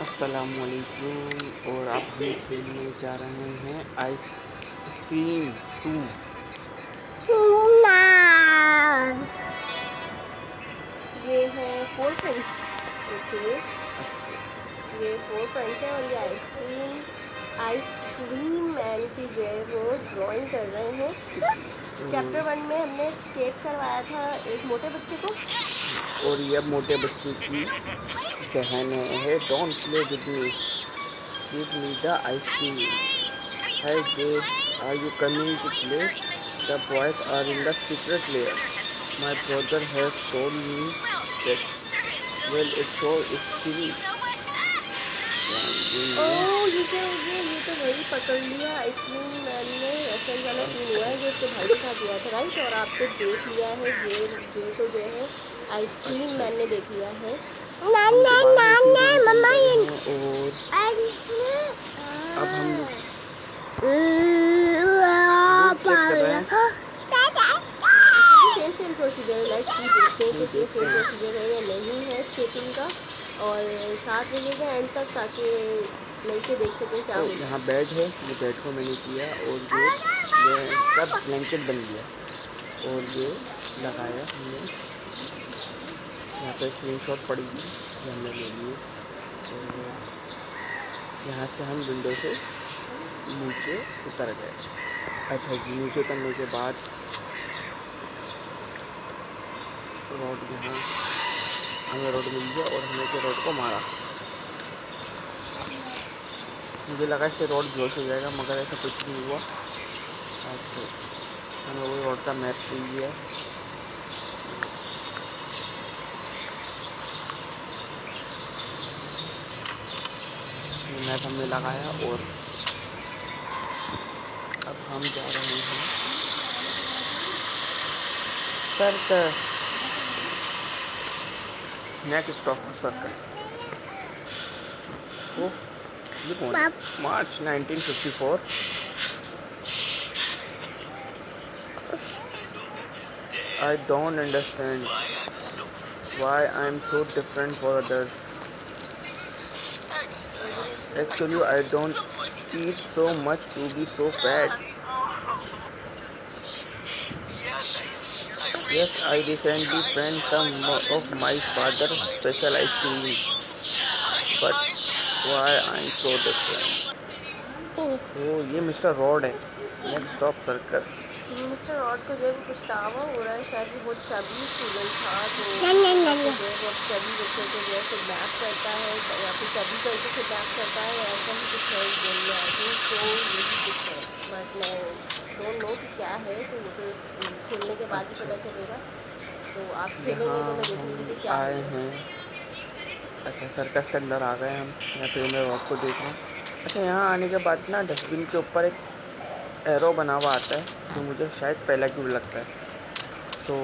अस्सलामुअलैकुम और अब हम खेलने जा रहे हैं आइस स्क्रीम 2। ये है 4 फ्रेंड्स। ओके, अच्छा, ये 4 फ्रेंड्स हैं और ये आइसक्रीम मैन की जो है वो ड्राइंग कर रहे हैं। चैप्टर 1 में हमने स्केप करवाया था एक मोटे बच्चे को। और ये मोटे बच्चे की बहन है। Don't play with me, give me the ice cream. Hey J, are you coming to play? The boys are in the secret lair. My brother has told me that. Well it show it's silly. Oh, ये क्या हो गया? ये तो वही पकड़ लिया ice cream man ने। ऐसा ही वाला सीन हुआ है जो उसके भाई के साथ हुआ था, राइट? और आपको देख लिया है, जे को जो है आइसक्रीम मैन ने देख लिया है। मम्मा और अब हम चेक कर रहे हैं। इसमें भी सेम प्रोसीजर है। लेट्स सी, देखते हैं कि सेम प्रोसीजर है या नहीं है स्केटिंग का। और साथ रहिएगा एंड तक ताकि मिलके देख सकें क्या होगा। यहाँ बेड है, ये बेड को मैंने किया और ये सब ब्लैंकेट बन गया और ये लगाया हमने। यहाँ पे स्क्रीनशॉट पड़ेगी, ये हमने ले लिए। और यहाँ से हम विंडो से नीचे उतर गए। अच्छा जी, नीचे उतरने के बाद रोड, यहाँ हमें रोड मिल गया और हमने के रोड को मारा। मुझे लगा इससे रोड बेहोश हो जाएगा, मगर ऐसा कुछ नहीं हुआ। अच्छा, हमें वो रोड का मैप मिल गया। ये मैप हमने लगाया और अब हम जा रहे हैं circus. Next stop circus. Oh, ये कौन? March 1954। I don't understand why I'm so different for others. Actually, I don't eat so much to be so fat. Yes, I recently found some of my father's special ice cream. But why I'm so different? Oh, ये mister rod है। Next stop circus. Mister rod को जो है वो पछतावा हो रहा है, शायद वो बहुत चबी स्टूडेंट था तो जो है वो चबी बच्चों को जो है किडनैप करता है या फिर चबी करके किडनैप करता है, ऐसा ही कुछ है इस गेम में। आई थिंक सो, यही कुछ है, बट मैं डोंट नो कि क्या है। तो वो तो खेलने के बाद ही पता चलेगा। तो आप खेलेंगे तो मैं देखूँगी कि क्या आए है। हैं। अच्छा, सर्कस के अंदर आ गए हम। यहाँ पे मैं रॉड को देख रहा हूँ। अच्छा, यहाँ आने के बाद ना डस्टबिन के ऊपर एक एरो बना हुआ आता है जो मुझे शायद पहला क्यों लगता है। तो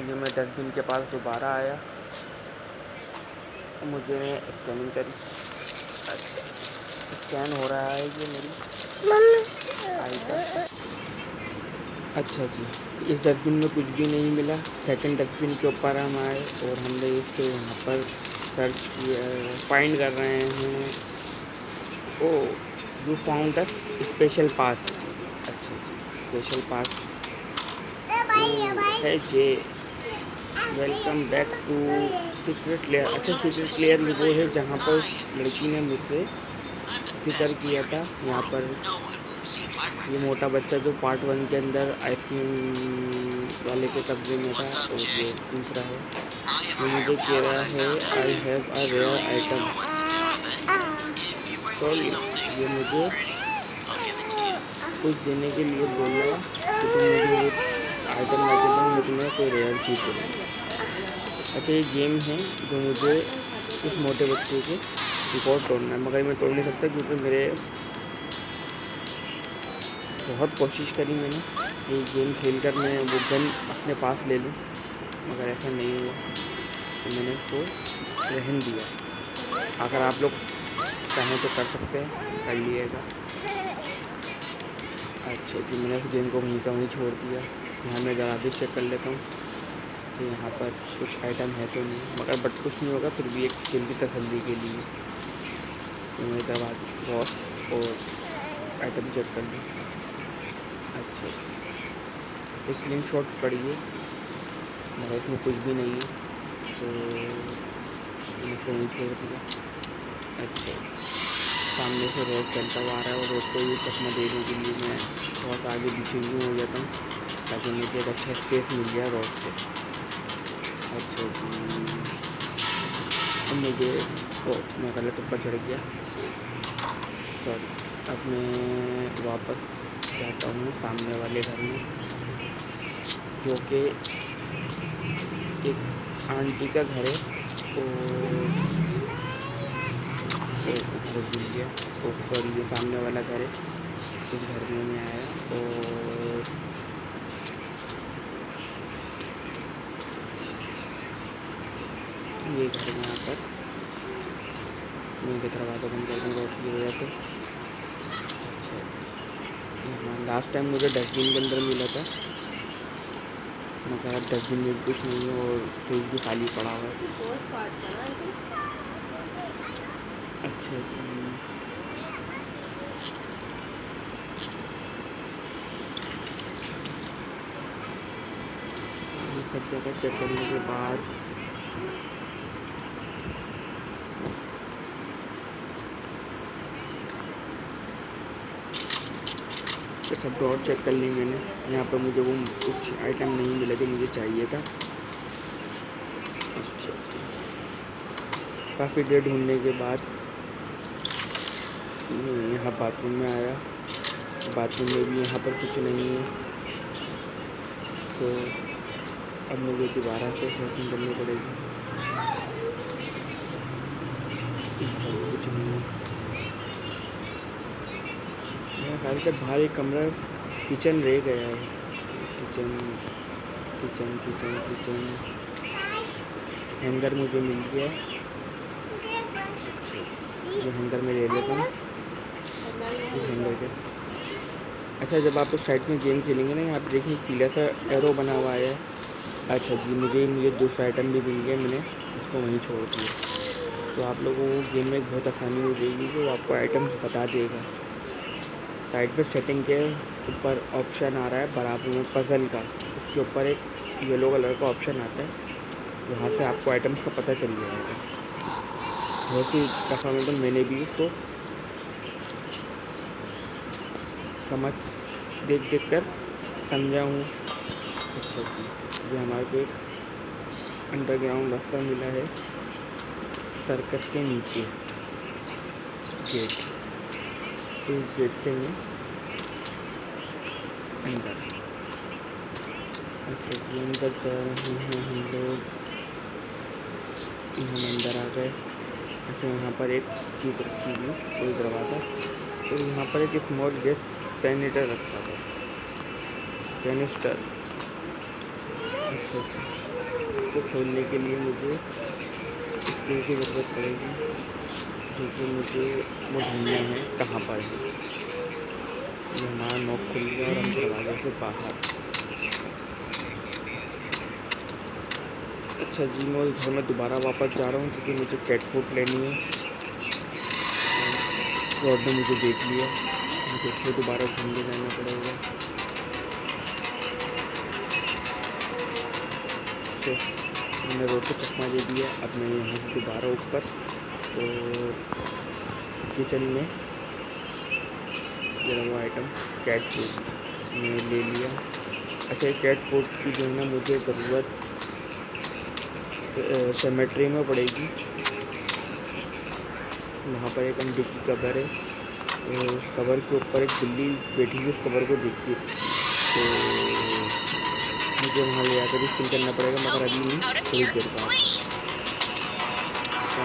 ये मैं डस्टबिन के पास दोबारा आया, मुझे स्कैनिंग करी। अच्छा, स्कैन हो रहा है ये मेरी आई का। अच्छा जी, इस डस्टबिन में कुछ भी नहीं मिला। सेकंड डस्टबिन के ऊपर हम आए और हमने इसको यहाँ पर सर्च किया, फाइंड कर रहे हैं। Oh, you found the special pass. अच्छा जी, स्पेशल पास है J. Welcome back to secret lair. अच्छा, सीक्रेट लेयर वो है जहाँ पर लड़की ने मुझसे जिक्र किया था। यहाँ पर ये मोटा बच्चा जो पार्ट 1 के अंदर आइसक्रीम वाले के कब्जे में था, और ये दूसरा है। ये मुझे कह रहा है I have a rare item. Sorry, ये मुझे कुछ देने के लिए बोल रहा है कि तुम मुझे वो आइटम ला के दो, मुझे में कोई रेयर चीज़ दे। अच्छा, ये गेम है जो मुझे इस मोटे बच्चे के रिकॉर्ड तोड़ना है, मगर मैं तोड़ नहीं सकता क्योंकि मेरे बहुत कोशिश करी मैंने ये गेम खेलकर मैं वो गन अपने पास ले लूँ, मगर ऐसा नहीं हुआ। तो मैंने इसको रहने दिया। अगर आप लोग चाहें तो कर सकते हैं, कर लिएगा। अच्छा जी, मैंने इस गेम को वहीं का वहीं छोड़ दिया। यहाँ मैं ज़रा भी चेक कर लेता हूँ कि यहाँ पर कुछ आइटम है तो नहीं, मगर बट कुछ नहीं होगा, फिर भी एक दिल की तसल्ली के लिए। मैं दवा वॉश और आइटम चेक कर लूँ। अच्छा, एक स्लिंग शॉट पड़ी है मगर इसमें कुछ भी नहीं है, तो मैंने इसको वहीं छोड़ दिया। अच्छा, सामने से रोड चलता हुआ आ रहा है और रोड को ये चकमा देने के लिए मैं बहुत आगे पीछे यूँ हो जाता हूँ ताकि मुझे एक अच्छा स्पेस मिल जाए रोड से। अच्छा जी, अब मुझे मैं गलत ऊपर चढ़ गया, सॉरी। अब मैं वापस जाता हूँ सामने वाले घर में, जो कि एक आंटी का घर है। सॉरी, ये सामने वाला घर है। इस घर में मैं आया और ये घर में आकर मैं दरवाज़ा बंद कर दूँगा उसकी वजह से। अच्छा, हाँ, लास्ट टाइम मुझे डस्टबिन के अंदर मिला था, मगर अब डस्टबिन में कुछ नहीं है और फ्रिज भी खाली पड़ा हुआ है। अच्छा जी, ये सब जगह चेक करने के बाद ये सब डोर चेक कर ली मैंने। यहाँ पर मुझे वो कुछ आइटम नहीं मिले जो मुझे चाहिए था। अच्छा, काफ़ी देर ढूंढने के बाद मैं यहाँ बाथरूम में आया। बाथरूम में भी यहाँ पर कुछ नहीं है, तो अब मुझे दोबारा से सर्चिंग करनी पड़ेगी। यहाँ पर भी कुछ नहीं है। मेरे ख्याल से बाहर एक कमरा किचन रह गया है। Kitchen kitchen kitchen kitchen hanger मुझे मिल गया। अच्छा, ये हैंगर में ले लेता हूँ, ये हैंगर के। अच्छा, जब आप उस साइड में गेम खेलेंगे ना, यहाँ पे देखिए पीला सा एरो बना हुआ है। अच्छा जी, मुझे दूसरा आइटम भी मिल गया, मैंने उसको वहीं छोड़ दिया। तो आप लोगों को गेम में बहुत आसानी हो जाएगी कि वो आपको आइटम्स बता देगा। साइड पर सेटिंग के ऊपर ऑप्शन आ रहा है बराबर में पज़ल का, उसके ऊपर एक येलो कलर का ऑप्शन आता है, वहाँ से आपको आइटम्स का पता चल जाएगा। बहुत ही दफ़ा में तो मैंने भी इसको समझ देख कर समझा हूँ। अच्छा जी, ये हमारे को एक अंडरग्राउंड रास्ता मिला है सर्कस के नीचे गेट। इस गेट से मैं अंदर। अच्छा जी, अंदर जा रहे हैं हम लोग। हम अंदर आ गए। अच्छा, यहाँ पर एक चीज़ रखी हुई, कोई दरवाज़ा, तो यहाँ पर एक स्मॉल गैस सैनिटर रखा था, कैनिस्टर। अच्छा, इसको खोलने के लिए मुझे स्क्रू की ज़रूरत पड़ेगी, जो कि मुझे वो ढूंढना है कहाँ पर है। ये हमारा नॉक खुल गया और हम दरवाजे से बाहर। अच्छा जी, मैं उस घर में दोबारा वापस जा रहा हूँ क्योंकि मुझे कैट फूड लेनी है। रोड ने मुझे देख लिया, मुझे फिर दोबारा घूम के जाना पड़ेगा। तो मैंने रोड को चकमा दे दिया। अब मैं यहाँ से दोबारा ऊपर और किचन में ये वो आइटम कैट फूड मैंने ले लिया। अच्छा, कैट फूड की जो है ना मुझे ज़रूरत सेमेट्री में पड़ेगी। वहाँ पर एक अंडे की कबर है और उस कबर के ऊपर एक बिल्ली बैठी हुई उस कबर को देखती है, तो मुझे वहाँ ले आकर भी सील करना पड़ेगा, मगर अभी नहीं, थोड़ी देर बाद।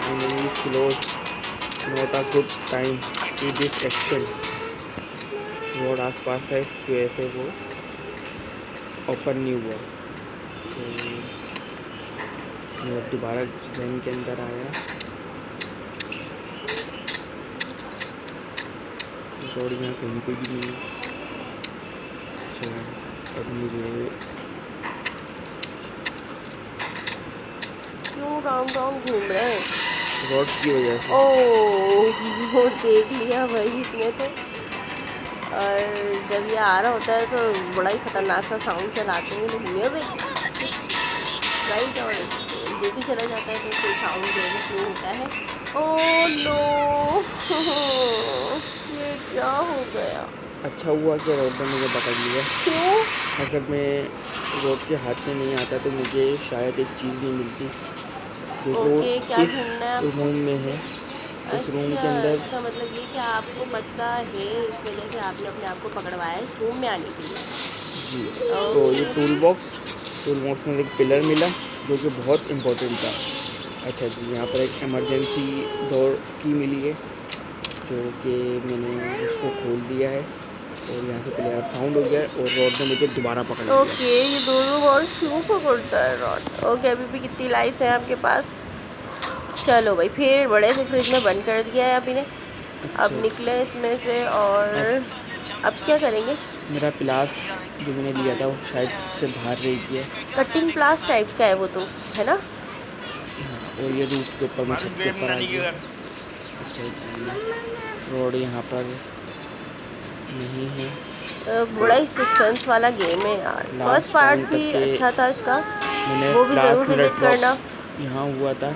Enemy is close, not a good time to this action. Road आसपास है, इसकी वजह से वो ओपन नहीं हुआ। तो मैं दोबारा गैंग के अंदर आया। रोड यहाँ कहीं पे भी नहीं है। अच्छा, अब मुझे क्यों राउंड राउंड घूम रहे हैं? रॉड की वजह से। ओह देख लिया भाई इसने तो। और जब ये आ रहा होता है तो बड़ा ही खतरनाक सा साउंड चलाते हैं लोग, म्यूज़िक राइट। और जैसे ही चला जाता है तो फिर साउंड जो है स्लो होता है। ओह नो ये क्या हो गया? अच्छा हुआ कि रॉड ने मुझे पकड़ लिया। क्यों? अगर मैं रॉड के हाथ में नहीं आता तो मुझे शायद एक चीज़ नहीं मिलती जो कि वो ओके, क्या इस ढूंढना है आपको? रूम में है। इस रूम के अच्छा, अंदर इसका मतलब ये कि आपको पता है, इस वजह से आपने अपने आप को पकड़वाया इस रूम में आने के लिए। जी। तो ये ओके। टूल बॉक्स में एक पिलर मिला जो कि बहुत इम्पोर्टेंट था। अच्छा जी, यहाँ पर एक इमरजेंसी डोर की मिली है जो कि मैंने उसको खोल दिया है और यहाँ से प्लेयर साउंड हो गया है और रॉड ने मुझे दोबारा पकड़ लिया। ओके, ये दोनों बॉल क्यों पकड़ता है रॉड? ओके, अभी भी कितनी लाइफ्स हैं आपके पास? चलो भाई, फिर बड़े से फ्रिज में बंद कर दिया है अभी ने। अब अच्छा, निकले इसमें से और अब अब क्या करेंगे? मेरा प्लास जो मैंने लिया था वो शायद से बाहर रह गया। कटिंग प्लास टाइप का है वो तो, है ना? हाँ, और ये रूफ के ऊपर मैं छत के ऊपर आ गया। अच्छा जी, रोड यहाँ पर नहीं है। बड़ा ही सस्पेंस वाला गेम है यार। फर्स्ट लास्ट पार्ट टाइम भी तक के अच्छा था इसका, मैंने वो भी ज़रूर लास्ट मेरा विजिट करना। ड्रॉप यहाँ हुआ था।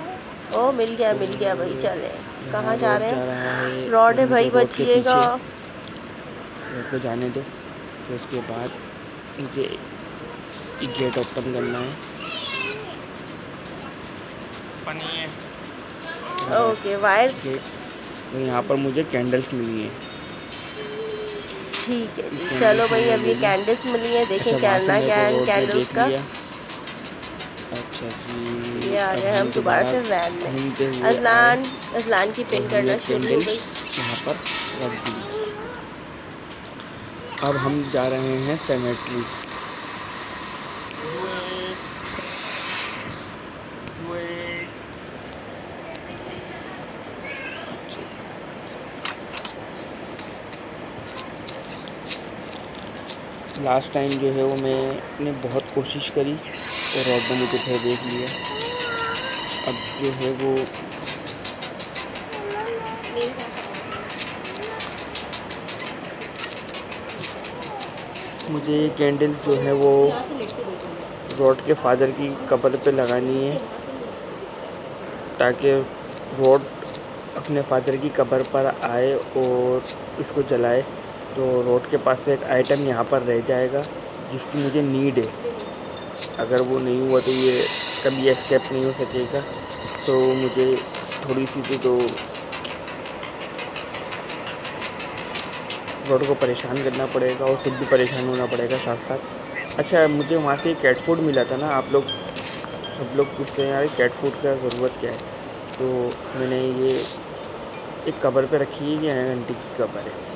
ओ मिल गया भाई, और चले। यहाँ कहाँ जा रोड रहे जा रहा है हैं? रॉड और है मुझे भाई, रोड के बचिएगा। पीछे रोड को जाने दो। फिर उसके बाद मुझे एक गेट ओपन करना है। Okay, wire. गेट और यहाँ पर मुझे कैंडल्स मिली हैं। ठीक है जी, कैंडल्स चलो भाई, मैंने अब ले ये ली। कैंडल्स मिली है, अच्छा, देखें वहाँ से करना मेरे क्या को है इन रोड ने कैंडल्स देख का। लिया। अच्छा जी, ये आ अब गए हम दोबारा से वैन में। घूमते हुए आए अजलान अजलान की और पिन हमने करना शुरू हो गई। कैंडल्स यहाँ पर रख दी। अब हम जा रहे हैं सेमेट्री। लास्ट टाइम जो है वो मैंने बहुत कोशिश करी और रॉड ने मुझे फिर देख लिया। अब जो है वो मुझे ये कैंडल्स जो है वो रॉड के फादर की कब्र पे लगानी है ताकि रॉड अपने फादर की कब्र पर आए और इसको जलाए। तो रॉड के पास से एक आइटम यहाँ पर रह जाएगा जिसकी मुझे नीड है। अगर वो नहीं हुआ तो ये कभी एस्केप नहीं हो सकेगा। सो मुझे थोड़ी सी तो रॉड को परेशान करना पड़ेगा और खुद भी परेशान होना पड़ेगा साथ साथ। अच्छा, मुझे वहाँ से कैट फूड मिला था ना। आप लोग सब लोग पूछते हैं यार कैट फूड का ज़रूरत क्या है, तो मैंने ये एक कबर पे रखी है, ये आंटी की कबर है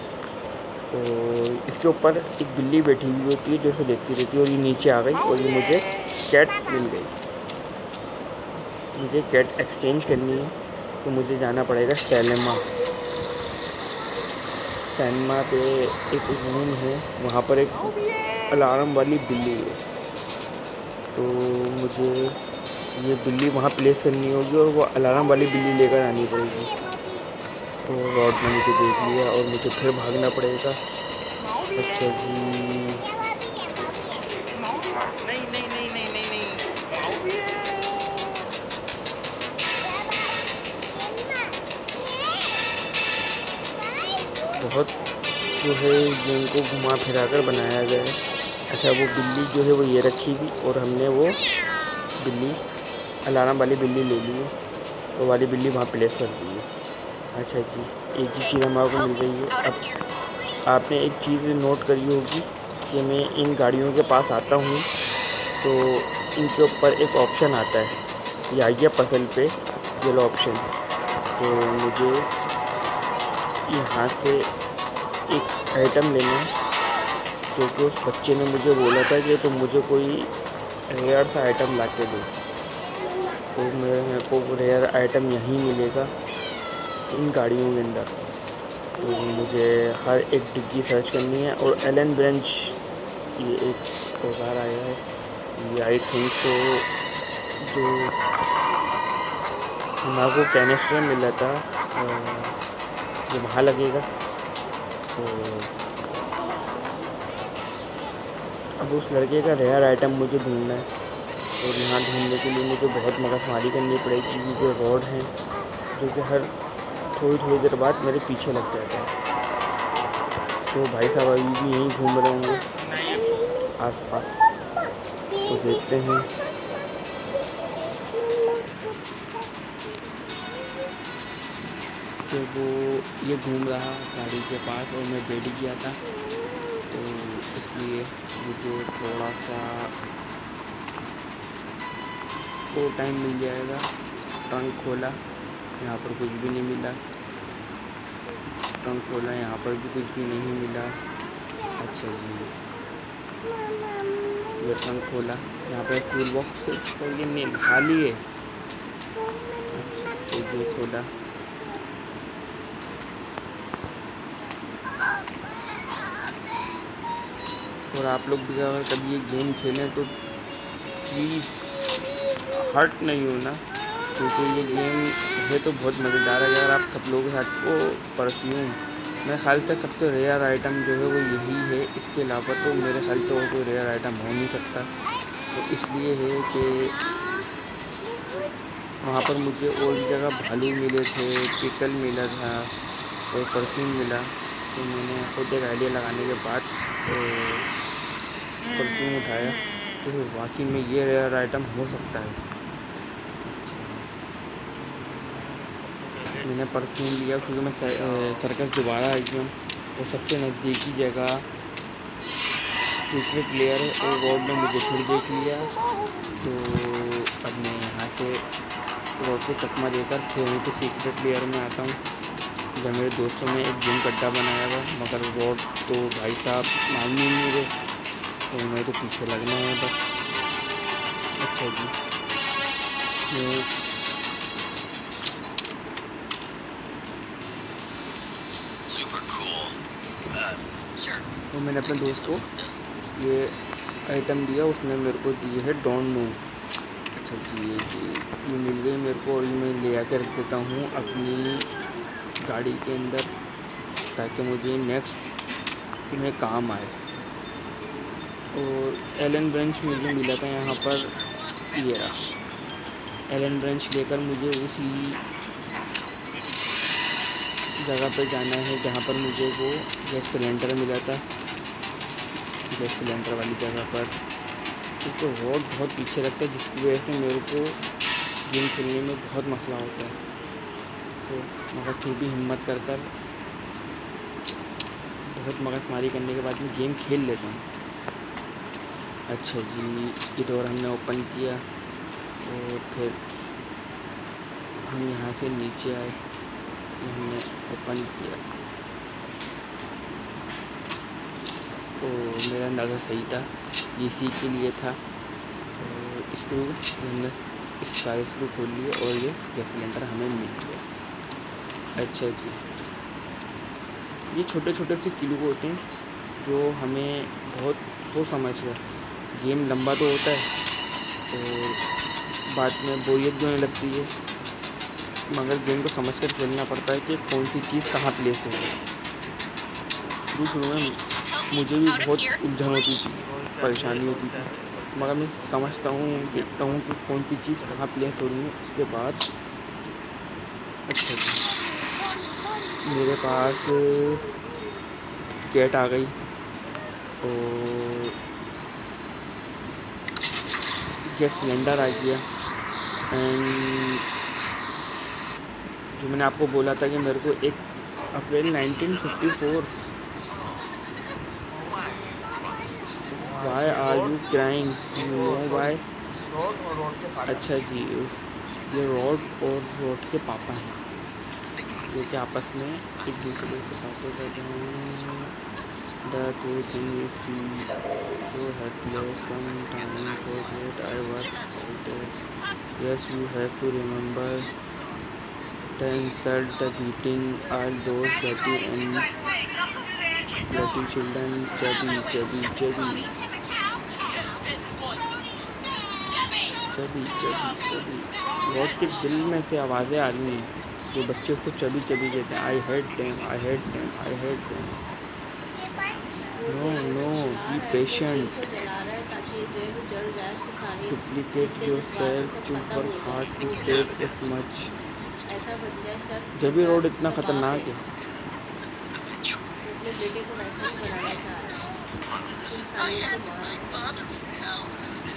और इसके ऊपर एक बिल्ली बैठी हुई होती है जो इसको देखती रहती है और ये नीचे आ गई और ये मुझे कैट मिल गई। मुझे कैट एक्सचेंज करनी है तो मुझे जाना पड़ेगा सैनमा पे एक रूम है, वहाँ पर एक अलार्म वाली बिल्ली है। तो मुझे ये बिल्ली वहाँ प्लेस करनी होगी और वो अलार्म वाली बिल्ली लेकर आनी पड़ेगी। तो रॉड ने मुझे देख लिया और मुझे फिर भागना पड़ेगा। अच्छा जी, बहुत जो है गेम को घुमा फिरा कर बनाया गया है। अच्छा, वो बिल्ली जो है वो ये रखी थी और हमने वो बिल्ली अलार्म वाली बिल्ली ले ली है, वो वाली बिल्ली वहाँ प्लेस कर दी है। अच्छा जी, एक जी चीज़ हमारे को मिल गई है। अब आपने एक चीज़ नोट करी होगी कि मैं इन गाड़ियों के पास आता हूँ तो इनके ऊपर एक ऑप्शन आता है, ये आ गया पजल पे येलो ऑप्शन। तो मुझे यहाँ से एक आइटम लेना है जो कि उस बच्चे ने मुझे बोला था कि तुम मुझे कोई रेयर सा आइटम ला के दो। तो मेरे को रेयर आइटम यहीं मिलेगा इन गाड़ियों के अंदर। तो मुझे हर एक डिग्गी सर्च करनी है और एलन ब्रेंच ये एक औजार आया है, ये आई थिंक सो जो हमारे को कैनिस्टर मिला था, जो वहाँ लगेगा। तो अब उस लड़के का रेयर आइटम मुझे ढूंढना है, और यहाँ ढूंढने के लिए मुझे बहुत मगजमारी करनी पड़ेगी, क्योंकि रोड हैं जो कि हर थोड़ी थोड़ी देर बाद मेरे पीछे लग जाता है। तो भाई साहब अभी भी यहीं घूम रहे होंगे आसपास, तो देखते हैं। तो वो ये घूम रहा गाड़ी के पास और मैं बैठ गया था, तो इसलिए मुझे थोड़ा सा और टाइम मिल जाएगा। ट्रंक खोला, यहाँ पर कुछ भी नहीं मिला। ट्रंक खोला, यहाँ पर भी कुछ भी नहीं मिला। अच्छा जी, ये ट्रंक खोला, यहाँ पर टूल बॉक्स है और ये नहीं खाली है। अच्छा, ये खोला, और आप लोग भी अगर कभी ये गेम खेलें तो प्लीज़ हर्ट नहीं होना, क्योंकि ये गेम है तो बहुत मज़ेदार है। अगर आप सब लोग के साथ वो परफ्यूम, मेरे ख्याल से सबसे रेयर आइटम जो है वो यही है। इसके अलावा तो मेरे ख्याल से और कोई रेयर आइटम हो नहीं सकता। तो इसलिए है कि वहाँ पर मुझे और भी जगह भालू मिले थे, पिकल मिला था और परफ्यूम मिला। तो मैंने खुद एक आइडिया लगाने के बाद परफ्यूम उठाया कि वाकई में ये रेयर आइटम हो सकता है। मैंने परफ्यूम लिया क्योंकि मैं सर्कस दोबारा आई हूँ, और सबसे नज़दीकी जगह सीक्रेट लेयर है, और रोड में मुझे फिर देख लिया। तो अब मैं यहाँ से रोड को चकमा देकर फिर वहीं पर सीक्रेट लेयर में आता हूँ, जब मेरे दोस्तों ने एक जिम गड्ढा बनाया हुआ, मगर रोड तो भाई साहब मान ही नहीं रहे, तो मैं तो पीछे लगना है बस। अच्छा जी, मैं तो मैंने अपने दोस्त को ये आइटम दिया, उसने मेरे को दिए है डोंट नो। अच्छा जी, ये मिल गई मेरे को, और मैं ले आकर रख देता हूँ अपनी गाड़ी के अंदर, ताकि मुझे नेक्स्ट में काम आए। और एलन ब्रेंच मुझे मिला था यहाँ पर, ये रहा एलन ब्रेंच। लेकर मुझे उसी जगह पर जाना है जहाँ पर मुझे वो गैस सिलेंडर मिला था, गैस सिलेंडर वाली जगह पर। तो रोड बहुत पीछे लगता है, जिसकी वजह से मेरे को गेम खेलने में बहुत मसला होता है। तो मगर फिर भी हिम्मत कर कर बहुत मगजमारी करने के बाद में गेम खेल लेता हूँ। अच्छा जी, ये डोर हमने ओपन किया, और फिर हम यहाँ से नीचे आए, हमने ओपन किया। तो मेरा अंदाज़ा सही था, ये सी के लिए था। तो स्क्रू हमने इस सारे स्क्रू खोल लिए, और ये गैस सिलेंडर हमें मिल गया। अच्छा जी, ये छोटे छोटे से क्लू होते हैं जो हमें बहुत सोच समझ कर, गेम लंबा तो होता है और बाद में बोरियत भी होने लगती है, मगर गेम को समझ कर खेलना पड़ता है कि कौन सी चीज़ कहाँ प्लेस है। शुरू में मुझे भी बहुत उलझन होती थी, परेशानी होती थी, मगर मैं समझता हूँ, देखता हूँ कि कौन सी चीज़ कहाँ प्लेस हो रही है, उसके बाद। अच्छा जी, मेरे पास कैट आ गई, और गैस सिलेंडर आ गया, एंड जो मैंने आपको बोला था कि मेरे को 1 अप्रैल 1954, why are you crying, no why. अच्छा जी, ये रॉड और रॉड के पापा हैं, जो कि आपस में एक दूसरे से बातें करते हैं। The two things you feel so helpless sometimes, forget I was right. Yes, you have to remember the insult, the beating, all those dirty and dirty children, chubby. Chubby chubby chubby. Road के दिल में से आवाज़ें आ रही हैं जो बच्चे उसको चबी चबी कहते हैं। I hate them, I hate them, I hate them. No no, be patient, को जला रहा है ताकि ये जो है वो जल जाए, उसके सारे डुप्लीकेट जितने योर जज्बात सेल्फ उसे टू खत्म हर हो जाए, हार्ट टू वो सेव इस मच। ऐसा बन जाए शख्स जब भी जैसा रोड इतना उसका बाप ख़तरनाक है। वो अपने बेटे को वैसा ही बनाना चाह रहा है, उसकी इंसानियत को मार रहा है।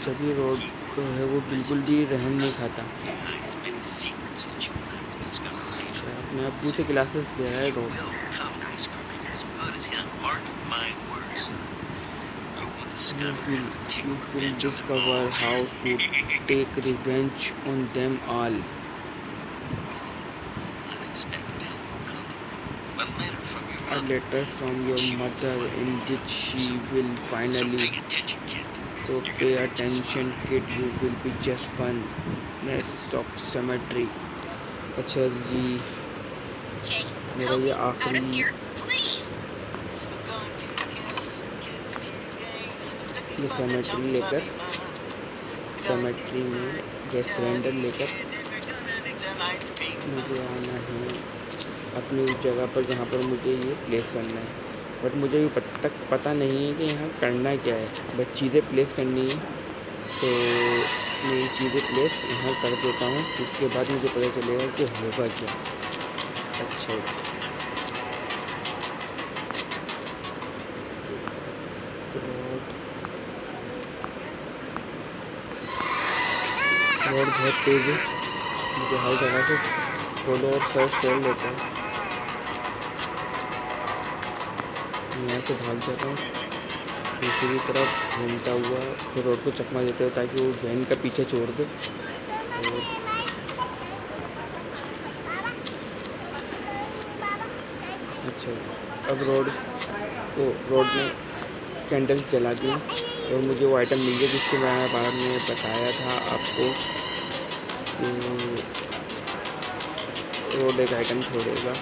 जब भी रोड तो है वो बिल्कुल भी रहम नहीं खाता। अच्छा, अपने अब्बू से क्लासेस ले रहा है road. You will discover how to take revenge on them all. A letter from your mother in which she will finally. So pay attention, kid. You will be just fun. Next stop cemetery. अच्छा जी, मेरा ये आखिरी ये cemetery लेकर, cemetery में gas cylinder लेकर मुझे आना है अपनी उस जगह पर जहाँ पर मुझे ये प्लेस करना है। बट मुझे अभी तक पता नहीं है कि यहाँ करना क्या है। बस चीज़ें प्लेस करनी है, तो मैं ये चीज़ें प्लेस यहाँ कर देता हूँ। इसके बाद मुझे पता चलेगा कि होगा क्या। अच्छा, रोड बहुत तेज़ है, मुझे हर जगह से फॉलो और सर्च कर लेता है। यहाँ से भाग जाता हूँ, दूसरी तरफ घूमता हुआ फिर रोड को चकमा देते हुए ताकि वो वैन का पीछे छोड़ दे। और अच्छा, अब रोड में कैंडल्स जला दी और मुझे वो आइटम मिल गया जिसके मैं बाद में बताया था आपको कि रोड एक आइटम छोड़ेगा।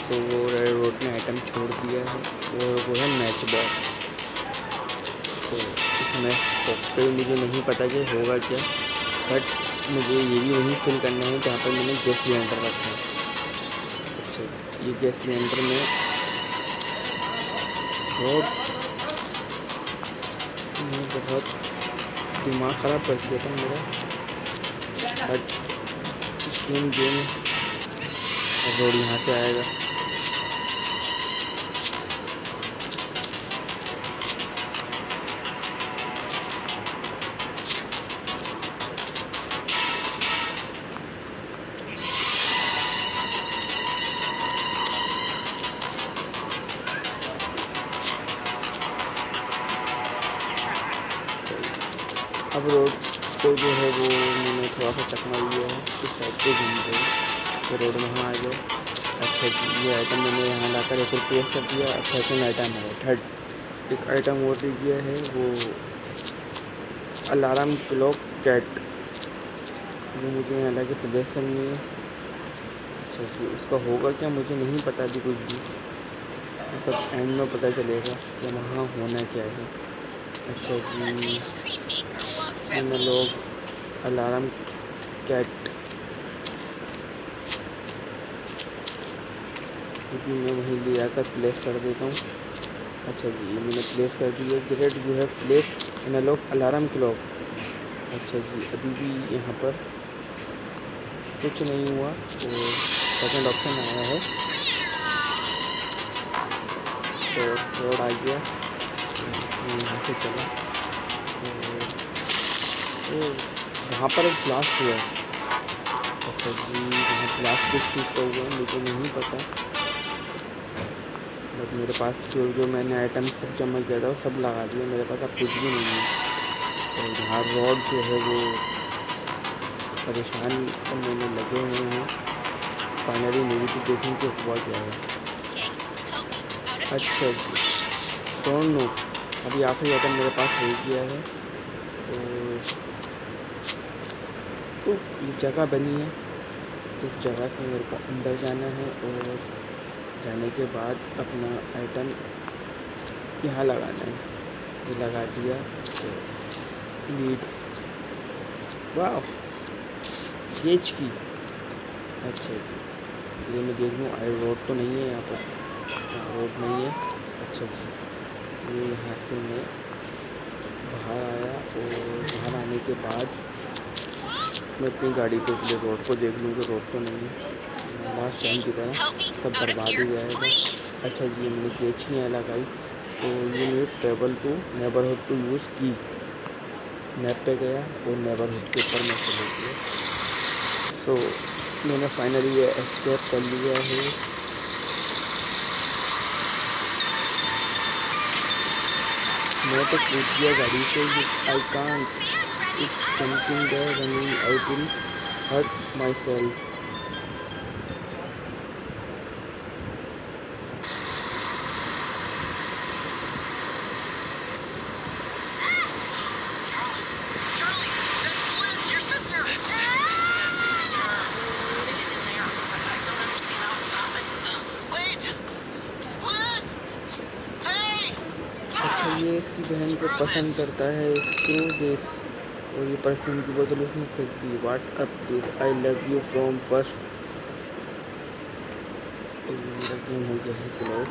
तो वो रोड ने आइटम छोड़ दिया है और वो है मैच बॉक्स। तो इस मैच बॉक्स पे मुझे नहीं पता कि होगा क्या, बट मुझे ये भी वहीं फिल करना है जहाँ पर मैंने गैस सिलेंडर रखा है। अच्छा, ये गैस सिलेंडर में बहुत दिमाग ख़राब कर दिया था मेरा, बट गेम रोड यहाँ से आएगा। अब रोड को जो है वो मैंने थोड़ा सा चकमा लिया है, इस साइड पे घूम रही तो रोड में वहाँ आ गए। अच्छा जी, ये आइटम मैंने यहाँ लाकर एक और प्लेस कर दिया। अब सेकेंड आइटम है, थर्ड एक आइटम और दिया है वो अलार्म क्लॉक कैट, जो मुझे यहाँ लाके प्लेस करनी है। अच्छा जी, उसका होगा क्या मुझे नहीं पता अभी कुछ भी, तो सब एंड में पता चलेगा कि वहाँ होना क्या है। अच्छा जी, मैंने लोग अलार्म कैट क्योंकि मैं वहीं ले आकर प्लेस कर देता हूँ। अच्छा जी, मैंने प्लेस कर दिया। Great, you have place analogue alarm clock. अच्छा जी, अभी भी यहाँ पर कुछ नहीं हुआ, तो सेकंड ऑप्शन आया है तो रोड आ गया। यहाँ से चला तो वहाँ पर एक ब्लास्ट हुआ। अच्छा जी, वहाँ ब्लास्ट किस चीज़ का हुआ मुझे नहीं पता, बट मेरे पास जो मैंने आइटम सब जमा किया था वो सब लगा दिया, मेरे पास अब कुछ भी नहीं है। और यहाँ रोड जो है वो परेशान करने में लगे हुए हैं। फाइनली मेरी तो देखें कि हुआ क्या है। अच्छा जी, डोंट नो, अभी आखिरी आइटम मेरे पास हो गया है। तो ये जगह बनी है, इस जगह से मेरे को अंदर जाना है और जाने के बाद अपना आइटम यहाँ लगाना है। ये लगा दिया तो लीड वाह, गेज की। अच्छा जी, ये मैं देख लूँ। आई रोड तो नहीं है यहाँ पर, रोड नहीं है। अच्छा जी, ये यहाँ से मैं बाहर आया और बाहर आने के बाद मैं अपनी गाड़ी पे अपने रोड को देख लूँ कि रोड तो नहीं है। लास्ट टाइम की तरह सब बर्बाद हो जाएगा। अच्छा जी, मैंने गेज की यहाँ लगाई, तो ये मेरे travel to neighbourhood to use की। मैप पे गया और नेबरहुड के ऊपर मैं चले गया। सो मैंने फाइनली ये एस्केप कर लिया है। मैं तो कूद गया गाड़ी से। I can't, it's something there running, I will hurt myself. अच्छा, ये इसकी बहन को पसंद करता है। Screw this. और ये परफ्यूम की बोतल उसने फेंक दी। What up this, I love you from first. मेरा गेम हो गया है क्लोज।